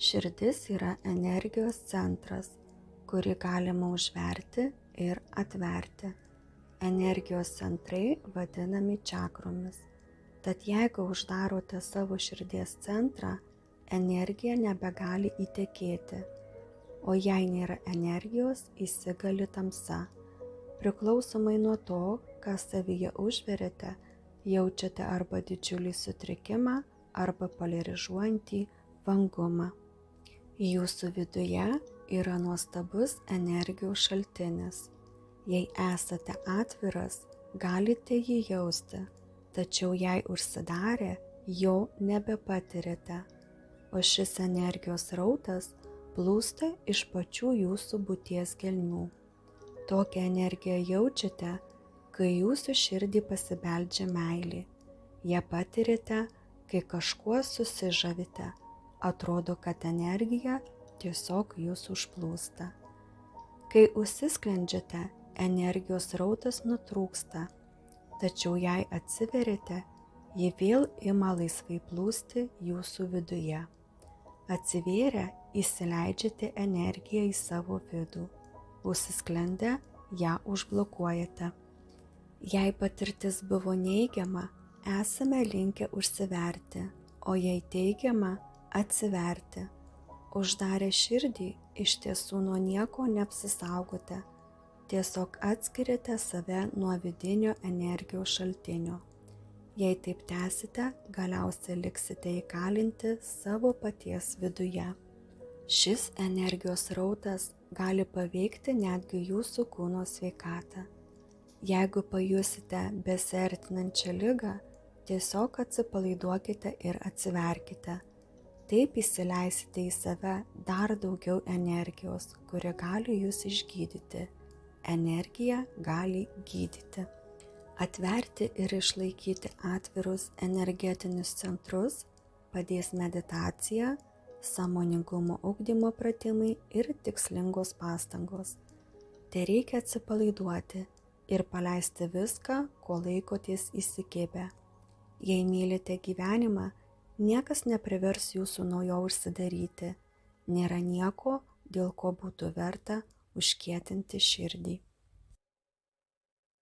Širdis yra energijos centras, kurį galima užverti ir atverti. Energijos centrai vadinami čakromis. Tad jeigu uždarote savo širdies centrą, energija nebegali įtekėti, o jei nėra energijos, įsigali tamsa. Priklausomai nuo to, ką savyje užveriate, jaučiate arba didžiulį sutrikimą, arba poliarizuojantį vangumą. Jūsų viduje yra nuostabus energijos šaltinis. Jei esate atviras, galite jį jausti, tačiau jei užsidarę, jo nebepatirite, o šis energijos srautas plūsta iš pačių jūsų būties gelmių. Tokią energiją jaučiate, kai jūsų širdį pasibeldžia meilė. Ją patirite, kai kažkuo susižavite. Atrodo, kad energija tiesiog jūs užplūsta. Kai užsisklendžiate, energijos srautas nutrūksta, tačiau jei atsiverite, ji vėl ima laisvai plūsti jūsų viduje. Atsivėrę, įsileidžiate energiją į savo vidų. Užsisklendę, ją užblokuojate. Jei patirtis buvo neigiama, esame linkę užsiverti, o jei teigiama, atsiverti. Uždarę širdį, iš tiesų nuo nieko neapsisaugote. Tiesiog atskiriate save nuo vidinio energijos šaltinio. Jei taip tęsite, galiausiai liksite įkalinti savo paties viduje. Šis energijos srautas gali paveikti netgi jūsų kūno sveikatą. Jeigu pajusite besiartinančią ligą, tiesiog atsipalaiduokite ir atsiverkite. Taip įsileisite į save dar daugiau energijos, kuri gali jūs išgydyti. Energija gali gydyti. Atverti ir išlaikyti atvirus energetinius centrus padės meditacija, sąmoningumo ugdymo pratimai ir tikslingos pastangos. Tereikia atsipalaiduoti ir paleisti viską, ko laikotės įsikibę. Jei mylite gyvenimą, niekas neprivers jūsų nuo jo užsidaryti. Nėra nieko, dėl ko būtų verta užkietinti širdį.